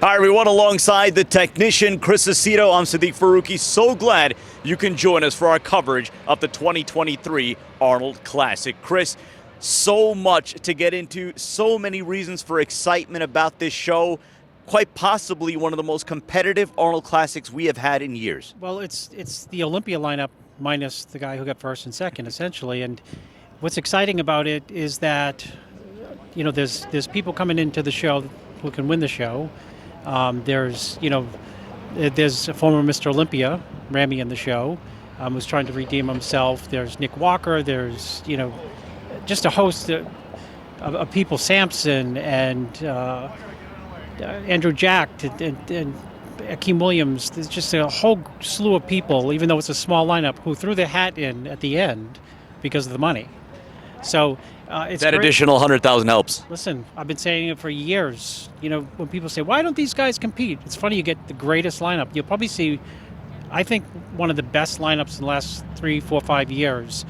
Hi, everyone. Alongside the technician, Chris Aceto, I'm Siddique Farooqi. So glad you can join us for our coverage of the 2023 Arnold Classic. Chris, so much to get into, so many reasons for excitement about this show. Quite possibly one of the most competitive Arnold Classics we have had in years. Well, it's the Olympia lineup minus the guy who got first and second, essentially. And what's exciting about it is that, you know, there's people coming into the show who can win the show. There's a former Mr. Olympia, Ramy, in the show, who's trying to redeem himself. There's Nick Walker. There's, just a host of people, Sampson and Andrew Jack and Akeem Williams. There's just a whole slew of people, even though it's a small lineup, who threw their hat in at the end because of the money. So it's that great. Additional 100,000 helps. Listen, I've been saying it for years. When people say, why don't these guys compete? It's funny, you get the greatest lineup. You'll probably see, I think, one of the best lineups in the last 3, 4, 5 years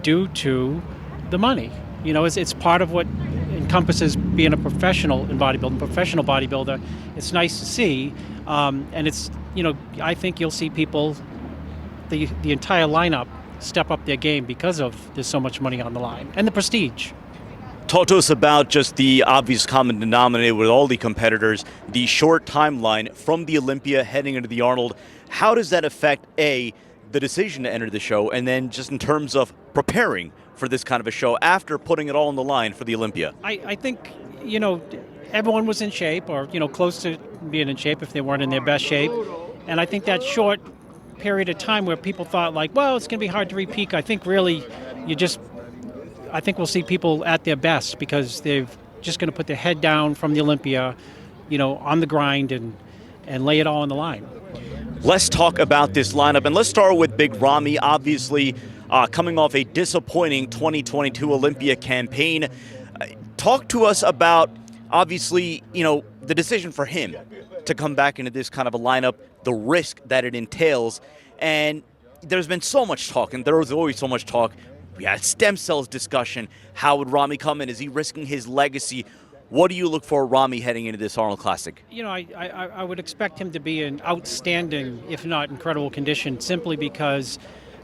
due to the money. It's part of what encompasses being a professional in bodybuilding, professional bodybuilder. It's nice to see. And it's, I think you'll see people, the entire lineup, step up their game because of there's so much money on the line and the prestige. Talk to us about just the obvious common denominator with all the competitors, the short timeline from the Olympia heading into the Arnold. How does that affect, A, the decision to enter the show, and then just in terms of preparing for this kind of a show after putting it all on the line for the Olympia? I think, everyone was in shape or, close to being in shape if they weren't in their best shape. And I think that short period of time where people thought like, well, it's going to be hard to repeat. I think really I think we'll see people at their best because they're just going to put their head down from the Olympia, on the grind and lay it all on the line. Let's talk about this lineup, and let's start with Big Ramy, obviously coming off a disappointing 2022 Olympia campaign. Talk to us about, obviously, the decision for him to come back into this kind of a lineup, the risk that it entails. And there's been so much talk, and there was always so much talk. We had stem cells discussion. How would Ramy come in? Is he risking his legacy? What do you look for Ramy heading into this Arnold Classic? I would expect him to be in outstanding, if not incredible condition, simply because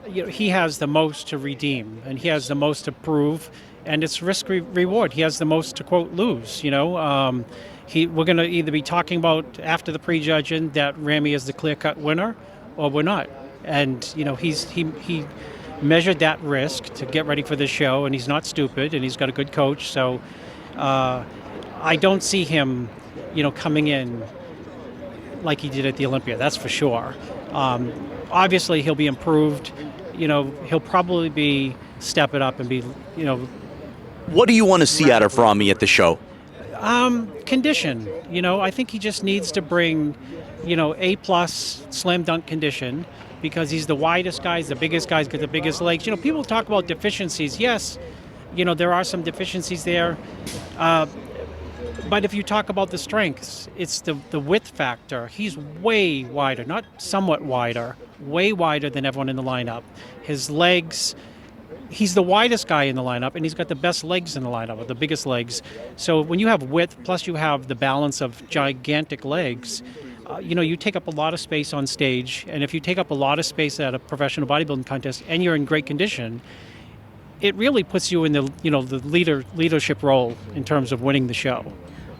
he has the most to redeem and he has the most to prove, and it's risk reward. He has the most to, quote, lose. We're going to either be talking about after the prejudging that Ramy is the clear-cut winner, or we're not. And he measured that risk to get ready for the show, and he's not stupid, and he's got a good coach. So I don't see him, coming in like he did at the Olympia. That's for sure. Obviously, he'll be improved. He'll probably be stepping up and be, What do you want to see out of Ramy at the show? Condition. I think he just needs to bring, A+ slam dunk condition, because he's the widest guy, he's the biggest guy, he's got the biggest legs. People talk about deficiencies. Yes, there are some deficiencies there. But if you talk about the strengths, it's the width factor. He's way wider, not somewhat wider, way wider than everyone in the lineup. His legs, he's the widest guy in the lineup, and he's got the best legs in the lineup, or the biggest legs. So when you have width, plus you have the balance of gigantic legs, you take up a lot of space on stage. And if you take up a lot of space at a professional bodybuilding contest and you're in great condition, it really puts you in the leadership role in terms of winning the show.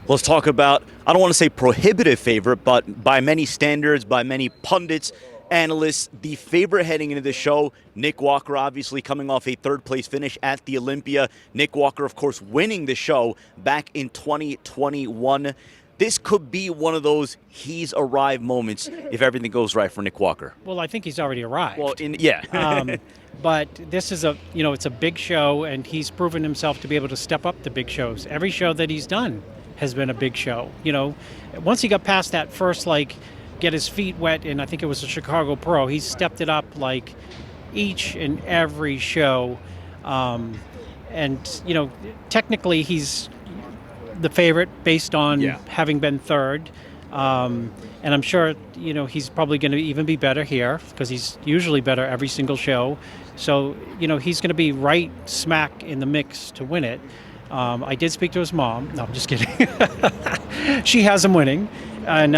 Let's talk about, I don't want to say prohibitive favorite, but by many standards, by many pundits, analysts, the favorite heading into the show, Nick Walker, obviously coming off a third-place finish at the Olympia. Nick Walker, of course, winning the show back in 2021. This could be one of those he's arrived moments if everything goes right for Nick Walker. Well, I think he's already arrived. Well, yeah. But this is it's a big show, and he's proven himself to be able to step up to big shows. Every show that he's done has been a big show. Once he got past that first, get his feet wet, and I think it was the Chicago Pro, he stepped it up each and every show. And technically he's the favorite based on having been third. And I'm sure, he's probably going to even be better here because he's usually better every single show. So, he's going to be right smack in the mix to win it. I did speak to his mom. No, I'm just kidding. She has him winning, and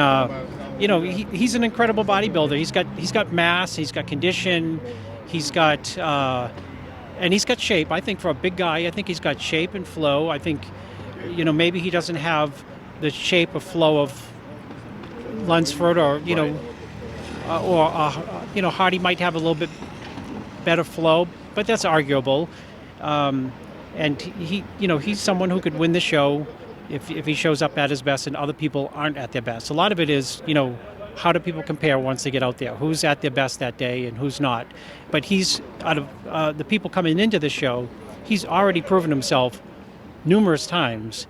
he's an incredible bodybuilder. He's got mass. He's got condition. He's got and he's got shape. I think for a big guy, I think he's got shape and flow. I think maybe he doesn't have the shape or flow of Lunsford or Hardy might have a little bit better flow, but that's arguable. And he's someone who could win the show if he shows up at his best and other people aren't at their best. A lot of it is, how do people compare once they get out there? Who's at their best that day and who's not? But he's, out of the people coming into the show, he's already proven himself numerous times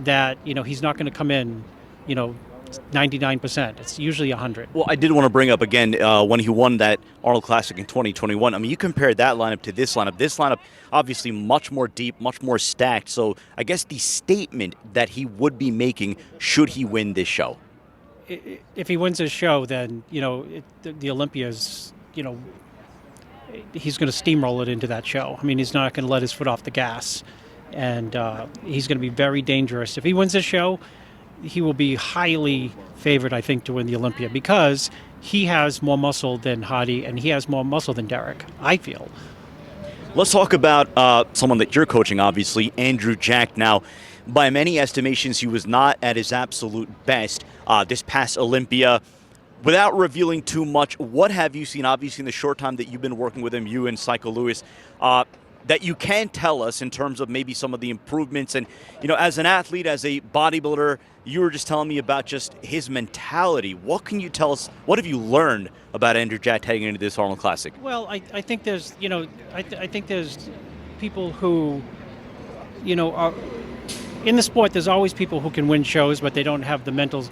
that, he's not going to come in, 99%. It's usually 100. Well, I did want to bring up again when he won that Arnold Classic in 2021. I mean, you compared that lineup to this lineup. This lineup, obviously, much more deep, much more stacked. So I guess the statement that he would be making should he win this show. If he wins this show, then the Olympia's he's going to steamroll it into that show. I mean, he's not going to let his foot off the gas, and he's going to be very dangerous. If he wins this show, he will be highly favored, I think, to win the Olympia because he has more muscle than Hardy and he has more muscle than Derek, I feel. Let's talk about someone that you're coaching, obviously, Andrew Jack. Now, by many estimations, he was not at his absolute best this past Olympia. Without revealing too much, what have you seen, obviously, in the short time that you've been working with him, you and Psycho Lewis, that you can tell us in terms of maybe some of the improvements? And, as an athlete, as a bodybuilder, you were just telling me about just his mentality. What can you tell us? What have you learned about Andrew Jack heading into this Arnold Classic? Well, I think there's, I think there's people who, are in the sport. There's always people who can win shows, but they don't have the mental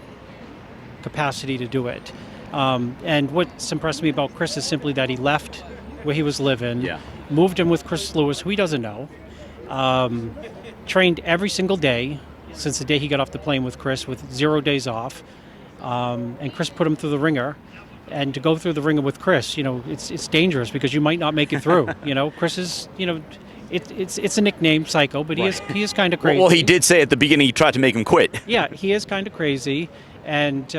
capacity to do it. And what's impressed me about Chris is simply that he left where he was living, moved in with Chris Lewis, who he doesn't know, trained every single day since the day he got off the plane with Chris with 0 days off, and Chris put him through the ringer. And to go through the ringer with Chris, it's dangerous because you might not make it through. Chris is, it's a nickname, Psycho, but he is kind of crazy. Well, he did say at the beginning he tried to make him quit. Yeah, he is kind of crazy, and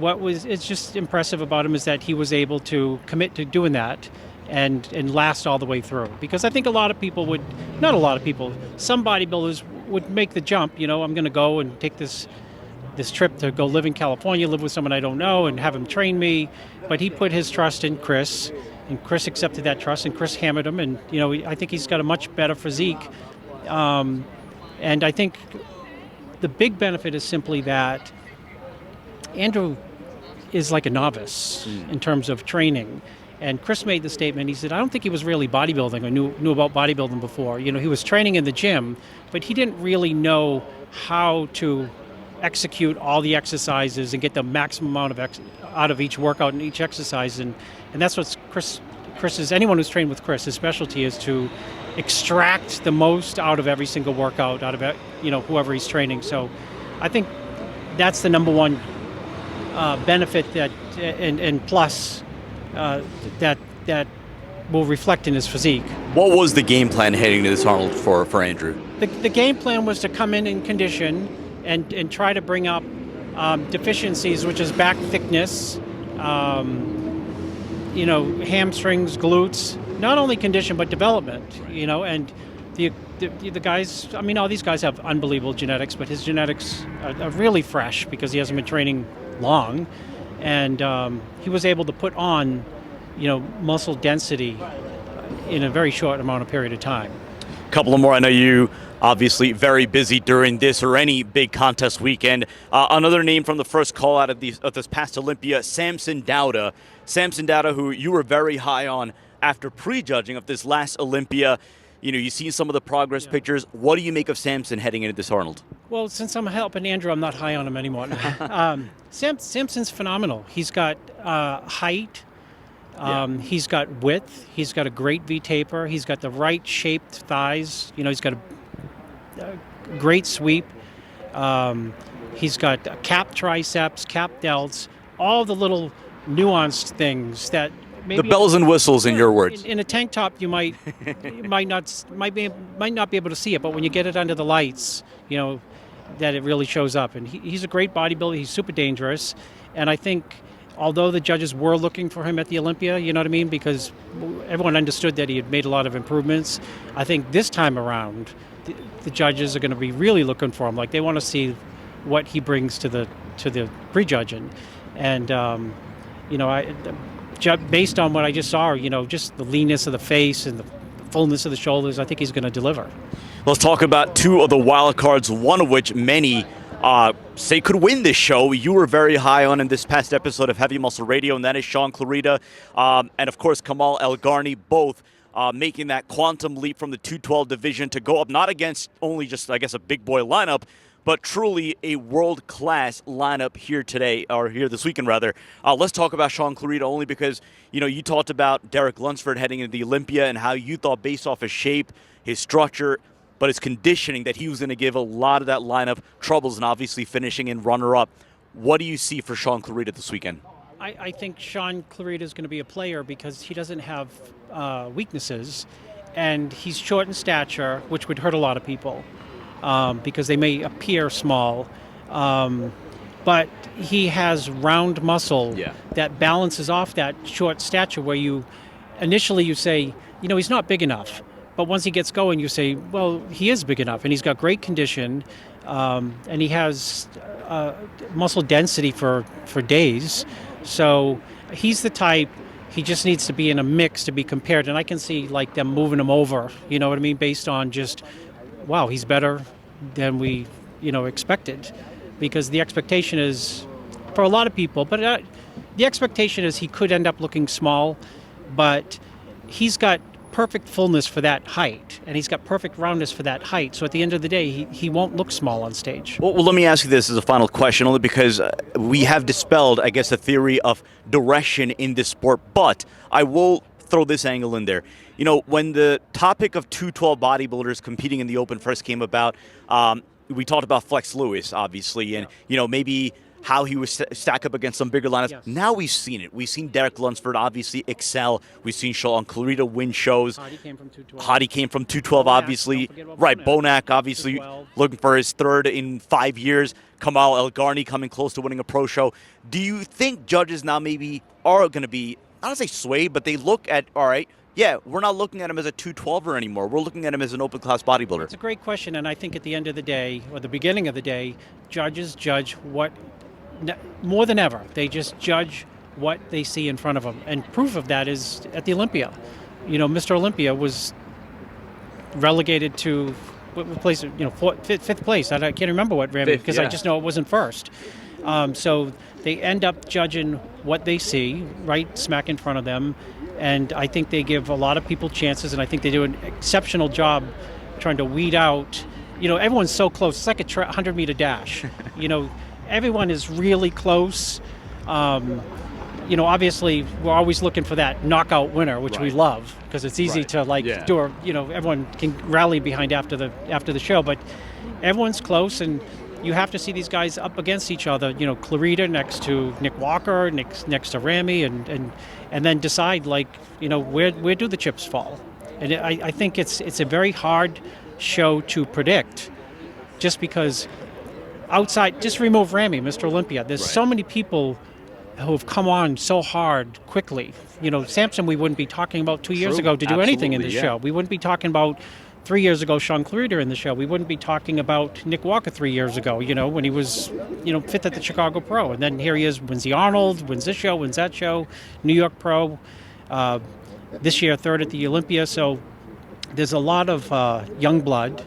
it's just impressive about him is that he was able to commit to doing that and last all the way through. Because I think some bodybuilders would make the jump, I'm going to go and take this trip to go live in California, live with someone I don't know and have him train me. But he put his trust in Chris, and Chris accepted that trust, and Chris hammered him. And, I think he's got a much better physique. And I think the big benefit is simply that Andrew is like a novice in terms of training. And Chris made the statement, he said, I don't think he was really bodybuilding or knew about bodybuilding before. He was training in the gym, but he didn't really know how to execute all the exercises and get the maximum amount out of each workout and each exercise. And that's what anyone who's trained with Chris, his specialty is to extract the most out of every single workout, out of whoever he's training. So I think that's the number one benefit that and plus that will reflect in his physique. What was the game plan heading to this Arnold for Andrew? The game plan was to come in condition and try to bring up deficiencies, which is back thickness, hamstrings, glutes, not only condition but development, and the guys, all these guys have unbelievable genetics, but his genetics are really fresh because he hasn't been training long, and he was able to put on, muscle density in a very short amount of period of time. A couple of more. I know you obviously very busy during this or any big contest weekend. Another name from the first call out of this past Olympia, Samson Dauda. Samson Dauda, who you were very high on after prejudging of this last Olympia. You see some of the progress pictures. What do you make of Samson heading into this Arnold? Well, since I'm helping Andrew, I'm not high on him anymore. Samson's phenomenal. He's got height. He's got width. He's got a great V-taper. He's got the right shaped thighs. He's got a great sweep. He's got cap triceps, cap delts, all the little nuanced things that maybe the bells and whistles, in your words. In a tank top, you might not be able to see it, but when you get it under the lights, that it really shows up. And he's a great bodybuilder. He's super dangerous, and I think, although the judges were looking for him at the Olympia, you know what I mean, because everyone understood that he had made a lot of improvements, I think this time around, the judges are going to be really looking for him. Like, they want to see what he brings to the prejudging, and based on what I just saw, just the leanness of the face and the fullness of the shoulders, I think he's going to deliver. Let's talk about two of the wild cards, one of which many say could win this show. You were very high on in this past episode of Heavy Muscle Radio, and that is Sean Clarita and, of course, Kamal El-Garni, both making that quantum leap from the 212 division to go up not against only just, I guess, a big boy lineup, but truly a world-class lineup here today, or here this weekend, rather. Let's talk about Sean Clarita, only because, you talked about Derek Lunsford heading into the Olympia and how you thought, based off his shape, his structure, but his conditioning, that he was going to give a lot of that lineup troubles, and obviously finishing in runner-up. What do you see for Sean Clarita this weekend? I think Sean Clarita is going to be a player because he doesn't have weaknesses, and he's short in stature, which would hurt a lot of people. Because they may appear small, but he has round muscle that balances off that short stature, where you say, he's not big enough. But once he gets going, you say, well, he is big enough, and he's got great condition, and he has muscle density for days. So he's the type, he just needs to be in a mix to be compared. And I can see them moving him over, you know what I mean, based on just, wow, he's better than we, expected, because the expectation is, for a lot of people, but the expectation is he could end up looking small, but he's got perfect fullness for that height, and he's got perfect roundness for that height. So at the end of the day, he won't look small on stage. Well, let me ask you this as a final question, only because we have dispelled, I guess, the theory of direction in this sport, but I will throw this angle in there. When the topic of 212 bodybuilders competing in the Open first came about, we talked about Flex Lewis, obviously, and, maybe how he would stack up against some bigger lineups. Yes. Now we've seen it. We've seen Derek Lunsford obviously excel. We've seen Sean Clarita win shows. Hadi came from 212. Hadi came from 212, obviously. Right, Bonak, obviously, looking for his third in 5 years. Kamal El-Garni coming close to winning a pro show. Do you think judges now maybe are going to be, I don't say swayed, but they look at, all right, yeah, we're not looking at him as a 212er anymore. We're looking at him as an open-class bodybuilder. It's a great question, and I think at the end of the day, or the beginning of the day, judges judge what, more than ever, they just judge what they see in front of them. And proof of that is at the Olympia. Mr. Olympia was relegated to what place? Fifth place. I can't remember what ran because I just know it wasn't first. So they end up judging what they see right smack in front of them. And I think they give a lot of people chances, and I think they do an exceptional job trying to weed out. Everyone's so close. It's like a 100-meter dash. Everyone is really close. Obviously, we're always looking for that knockout winner, which we love because it's easy to do. Everyone can rally behind after the show, but everyone's close, and you have to see these guys up against each other. Clarita next to Nick Walker, next to Ramy, and then decide where do the chips fall. And I think it's a very hard show to predict, just because outside, just remove Ramy, Mr. Olympia. There's so many people who have come on so hard quickly. Samson, we wouldn't be talking about 2 years ago to do anything in the show. We wouldn't be talking about 3 years ago Sean Clarita in the show. We wouldn't be talking about Nick Walker 3 years ago, when he was, fifth at the Chicago Pro. And then here he is, wins the Arnold, wins this show, wins that show, New York Pro. This year, third at the Olympia. So there's a lot of young blood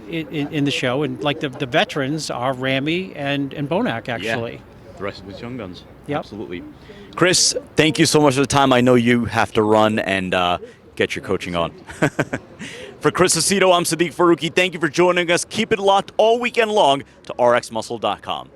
in the show. And the veterans are Ramy and Bonak, actually. Yeah. The rest of his young guns. Yep. Absolutely. Chris, thank you so much for the time. I know you have to run and get your coaching on. For Chris Aceto, I'm Siddique Farooqi. Thank you for joining us. Keep it locked all weekend long to RXMuscle.com.